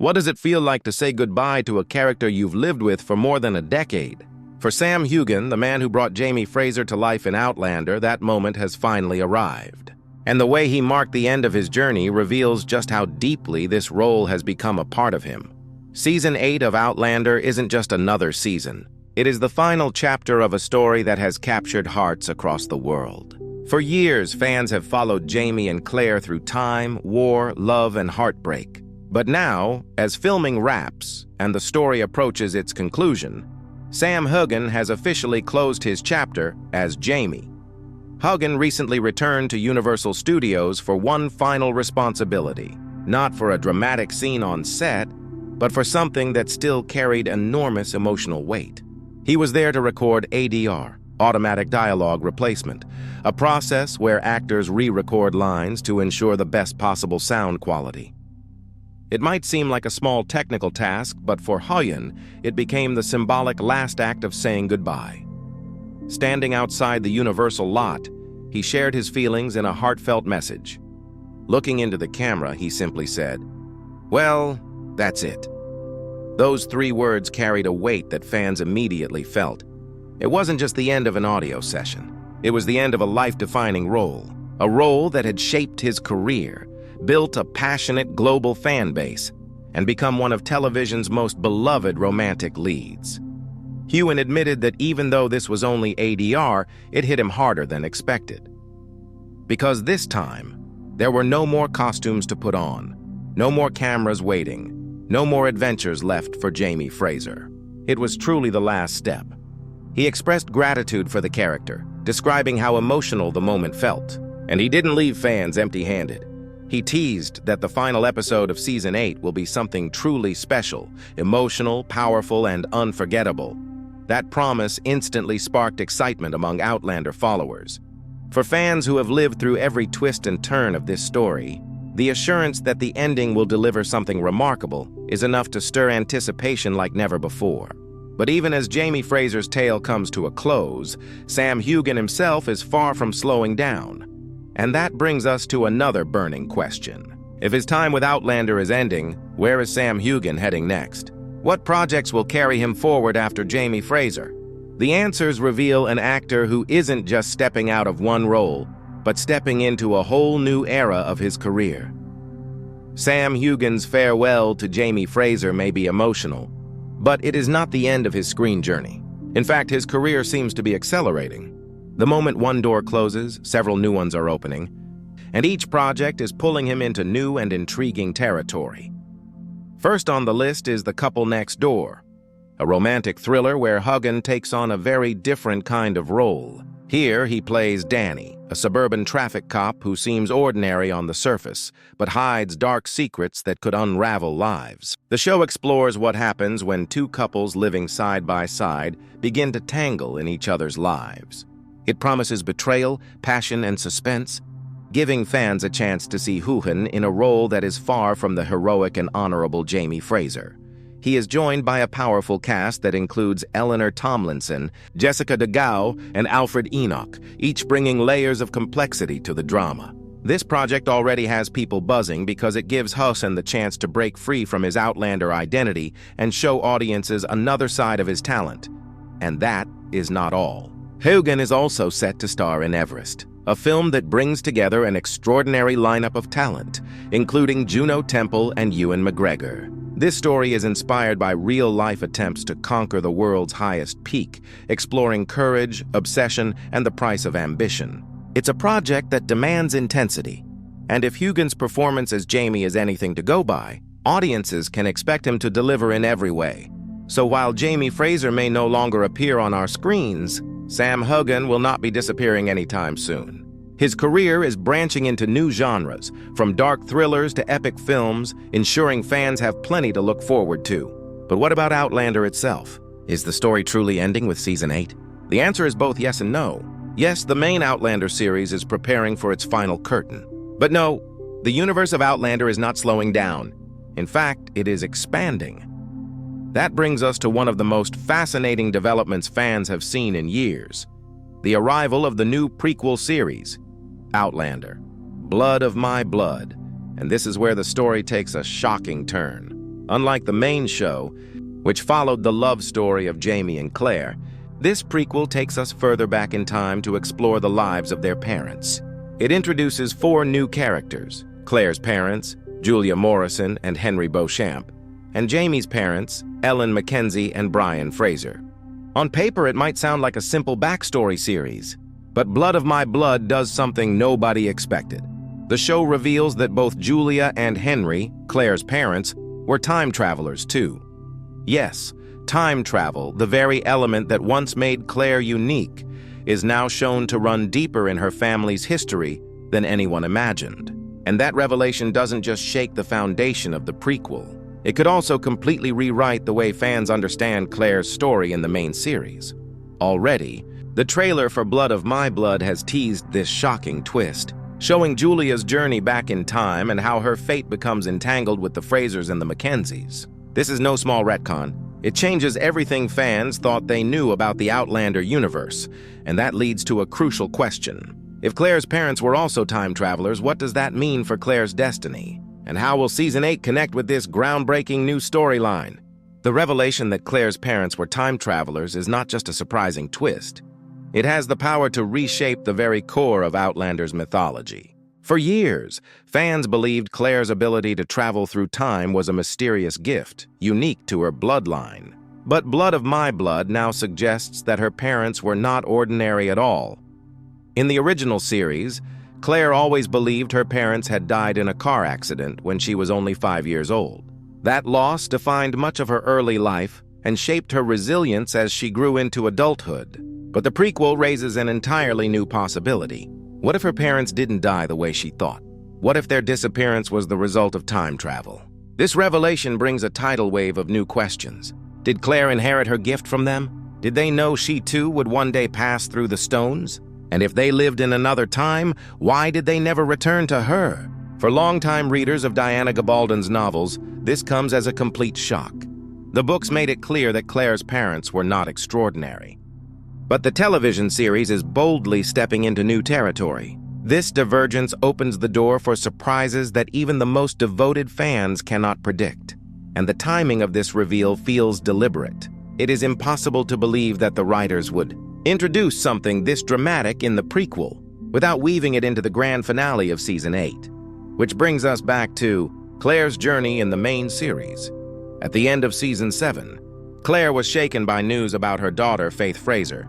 What does it feel like to say goodbye to a character you've lived with for more than a decade? For Sam Heughan, the man who brought Jamie Fraser to life in Outlander, that moment has finally arrived. And the way he marked the end of his journey reveals just how deeply this role has become a part of him. Season 8 of Outlander isn't just another season. It is the final chapter of a story that has captured hearts across the world. For years, fans have followed Jamie and Claire through time, war, love, and heartbreak. But now, as filming wraps and the story approaches its conclusion, Sam Heughan has officially closed his chapter as Jamie. Heughan recently returned to Universal Studios for one final responsibility, not for a dramatic scene on set, but for something that still carried enormous emotional weight. He was there to record ADR, automatic dialogue replacement, a process where actors re-record lines to ensure the best possible sound quality. It might seem like a small technical task, but for Heughan, it became the symbolic last act of saying goodbye. Standing outside the Universal lot, he shared his feelings in a heartfelt message. Looking into the camera, he simply said, "Well, that's it." Those 3 words carried a weight that fans immediately felt. It wasn't just the end of an audio session. It was the end of a life-defining role, a role that had shaped his career, built a passionate global fan base, and become one of television's most beloved romantic leads. Heughan admitted that even though this was only ADR, it hit him harder than expected. Because this time, there were no more costumes to put on, no more cameras waiting, no more adventures left for Jamie Fraser. It was truly the last step. He expressed gratitude for the character, describing how emotional the moment felt. And he didn't leave fans empty-handed. He teased that the final episode of Season 8 will be something truly special, emotional, powerful, and unforgettable. That promise instantly sparked excitement among Outlander followers. For fans who have lived through every twist and turn of this story, the assurance that the ending will deliver something remarkable is enough to stir anticipation like never before. But even as Jamie Fraser's tale comes to a close, Sam Heughan himself is far from slowing down. And that brings us to another burning question. If his time with Outlander is ending, where is Sam Heughan heading next? What projects will carry him forward after Jamie Fraser? The answers reveal an actor who isn't just stepping out of one role, but stepping into a whole new era of his career. Sam Heughan's farewell to Jamie Fraser may be emotional, but it is not the end of his screen journey. In fact, his career seems to be accelerating. The moment one door closes, several new ones are opening, and each project is pulling him into new and intriguing territory. First on the list is The Couple Next Door, a romantic thriller where Heughan takes on a very different kind of role. Here he plays Danny, a suburban traffic cop who seems ordinary on the surface, but hides dark secrets that could unravel lives. The show explores what happens when 2 couples living side by side begin to tangle in each other's lives. It promises betrayal, passion, and suspense, giving fans a chance to see Heughan in a role that is far from the heroic and honorable Jamie Fraser. He is joined by a powerful cast that includes Eleanor Tomlinson, Jessica DeGao, and Alfred Enoch, each bringing layers of complexity to the drama. This project already has people buzzing because it gives Heughan the chance to break free from his Outlander identity and show audiences another side of his talent. And that is not all. Heughan is also set to star in Everest, a film that brings together an extraordinary lineup of talent, including Juno Temple and Ewan McGregor. This story is inspired by real-life attempts to conquer the world's highest peak, exploring courage, obsession, and the price of ambition. It's a project that demands intensity, and if Heughan's performance as Jamie is anything to go by, audiences can expect him to deliver in every way. So while Jamie Fraser may no longer appear on our screens, Sam Heughan will not be disappearing anytime soon. His career is branching into new genres, from dark thrillers to epic films, ensuring fans have plenty to look forward to. But what about Outlander itself? Is the story truly ending with Season 8? The answer is both yes and no. Yes, the main Outlander series is preparing for its final curtain. But no, the universe of Outlander is not slowing down. In fact, it is expanding. That brings us to one of the most fascinating developments fans have seen in years: the arrival of the new prequel series, Outlander, Blood of My Blood. And this is where the story takes a shocking turn. Unlike the main show, which followed the love story of Jamie and Claire, this prequel takes us further back in time to explore the lives of their parents. It introduces 4 new characters: Claire's parents, Julia Morrison and Henry Beauchamp, and Jamie's parents, Ellen Mackenzie and Brian Fraser. On paper, it might sound like a simple backstory series, but Blood of My Blood does something nobody expected. The show reveals that both Julia and Henry, Claire's parents, were time travelers too. Yes, time travel, the very element that once made Claire unique, is now shown to run deeper in her family's history than anyone imagined. And that revelation doesn't just shake the foundation of the prequel. It could also completely rewrite the way fans understand Claire's story in the main series. Already, the trailer for Blood of My Blood has teased this shocking twist, showing Julia's journey back in time and how her fate becomes entangled with the Frasers and the Mackenzies. This is no small retcon. It changes everything fans thought they knew about the Outlander universe, and that leads to a crucial question. If Claire's parents were also time travelers, what does that mean for Claire's destiny? And how will Season 8 connect with this groundbreaking new storyline? The revelation that Claire's parents were time travelers is not just a surprising twist. It has the power to reshape the very core of Outlander's mythology. For years, fans believed Claire's ability to travel through time was a mysterious gift, unique to her bloodline. But Blood of My Blood now suggests that her parents were not ordinary at all. In the original series, Claire always believed her parents had died in a car accident when she was only 5 years old. That loss defined much of her early life and shaped her resilience as she grew into adulthood. But the prequel raises an entirely new possibility. What if her parents didn't die the way she thought? What if their disappearance was the result of time travel? This revelation brings a tidal wave of new questions. Did Claire inherit her gift from them? Did they know she too would one day pass through the stones? And if they lived in another time, why did they never return to her? For longtime readers of Diana Gabaldon's novels, this comes as a complete shock. The books made it clear that Claire's parents were not extraordinary. But the television series is boldly stepping into new territory. This divergence opens the door for surprises that even the most devoted fans cannot predict. And the timing of this reveal feels deliberate. It is impossible to believe that the writers would introduce something this dramatic in the prequel without weaving it into the grand finale of Season 8. Which brings us back to Claire's journey in the main series. At the end of Season 7, Claire was shaken by news about her daughter, Faith Fraser.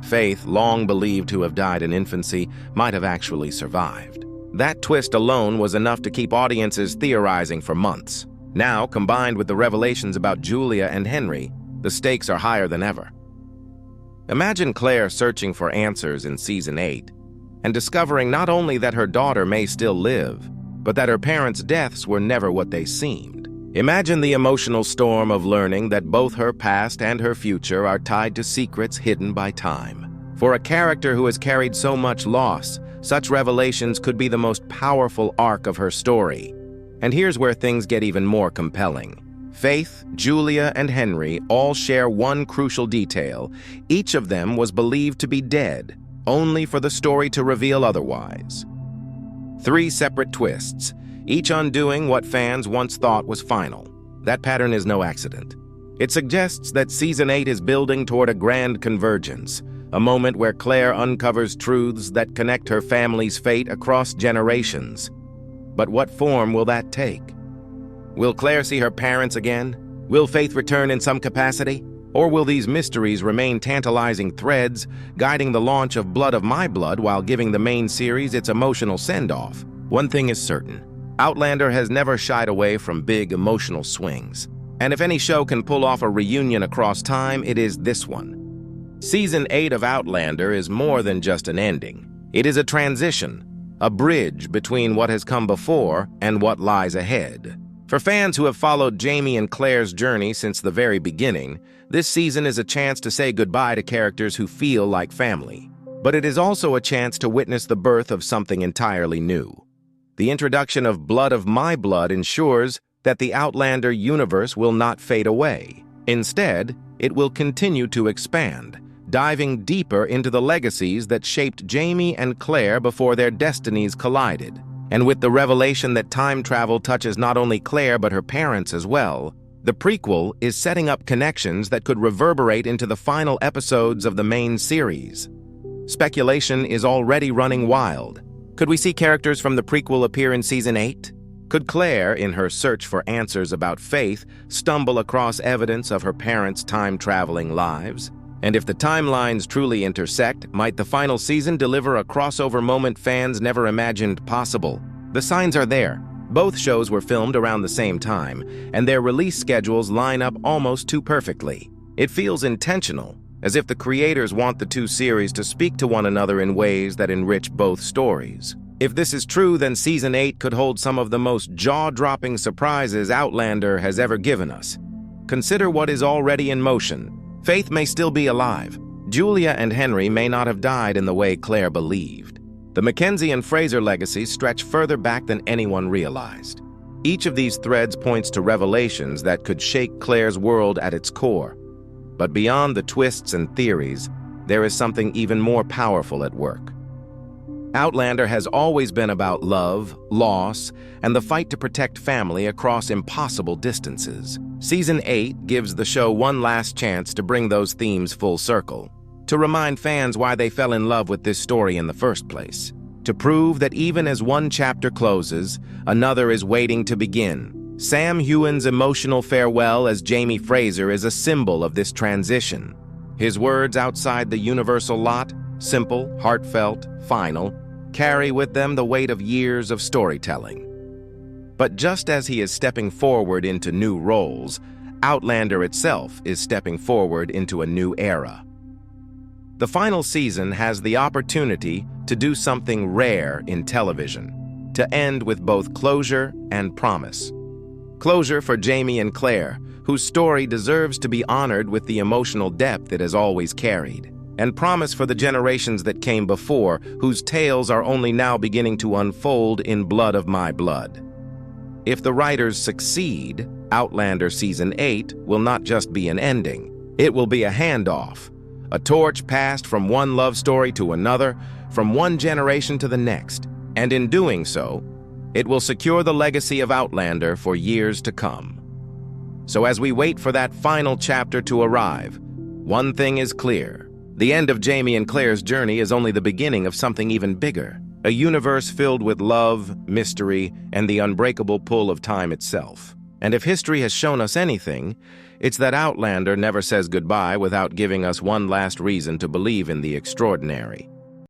Faith, long believed to have died in infancy, might have actually survived. That twist alone was enough to keep audiences theorizing for months. Now, combined with the revelations about Julia and Henry, the stakes are higher than ever. Imagine Claire searching for answers in Season 8 and discovering not only that her daughter may still live, but that her parents' deaths were never what they seemed. Imagine the emotional storm of learning that both her past and her future are tied to secrets hidden by time. For a character who has carried so much loss, such revelations could be the most powerful arc of her story. And here's where things get even more compelling. Faith, Julia, and Henry all share one crucial detail. Each of them was believed to be dead, only for the story to reveal otherwise. 3 separate twists, each undoing what fans once thought was final. That pattern is no accident. It suggests that Season 8 is building toward a grand convergence, a moment where Claire uncovers truths that connect her family's fate across generations. But what form will that take? Will Claire see her parents again? Will Faith return in some capacity? Or will these mysteries remain tantalizing threads, guiding the launch of Blood of My Blood while giving the main series its emotional send-off? One thing is certain. Outlander has never shied away from big emotional swings. And if any show can pull off a reunion across time, it is this one. Season 8 of Outlander is more than just an ending. It is a transition, a bridge between what has come before and what lies ahead. For fans who have followed Jamie and Claire's journey since the very beginning, this season is a chance to say goodbye to characters who feel like family. But it is also a chance to witness the birth of something entirely new. The introduction of Blood of My Blood ensures that the Outlander universe will not fade away. Instead, it will continue to expand, diving deeper into the legacies that shaped Jamie and Claire before their destinies collided. And with the revelation that time travel touches not only Claire but her parents as well, the prequel is setting up connections that could reverberate into the final episodes of the main series. Speculation is already running wild. Could we see characters from the prequel appear in Season 8? Could Claire, in her search for answers about faith, stumble across evidence of her parents' time-traveling lives? And if the timelines truly intersect, might the final season deliver a crossover moment fans never imagined possible? The signs are there. Both shows were filmed around the same time, and their release schedules line up almost too perfectly. It feels intentional, as if the creators want the two series to speak to one another in ways that enrich both stories. If this is true, then Season 8 could hold some of the most jaw-dropping surprises Outlander has ever given us. Consider what is already in motion. Faith may still be alive. Julia and Henry may not have died in the way Claire believed. The Mackenzie and Fraser legacies stretch further back than anyone realized. Each of these threads points to revelations that could shake Claire's world at its core. But beyond the twists and theories, there is something even more powerful at work. Outlander has always been about love, loss, and the fight to protect family across impossible distances. Season 8 gives the show one last chance to bring those themes full circle, to remind fans why they fell in love with this story in the first place, to prove that even as one chapter closes, another is waiting to begin. Sam Heughan's emotional farewell as Jamie Fraser is a symbol of this transition. His words outside the universal lot, simple, heartfelt, final, carry with them the weight of years of storytelling. But just as he is stepping forward into new roles, Outlander itself is stepping forward into a new era. The final season has the opportunity to do something rare in television, to end with both closure and promise. Closure for Jamie and Claire, whose story deserves to be honored with the emotional depth it has always carried, and promise for the generations that came before, whose tales are only now beginning to unfold in Blood of My Blood. If the writers succeed, Outlander Season 8 will not just be an ending. It will be a handoff, a torch passed from one love story to another, from one generation to the next. And in doing so, it will secure the legacy of Outlander for years to come. So as we wait for that final chapter to arrive, one thing is clear. The end of Jamie and Claire's journey is only the beginning of something even bigger. A universe filled with love, mystery, and the unbreakable pull of time itself. And if history has shown us anything, it's that Outlander never says goodbye without giving us one last reason to believe in the extraordinary.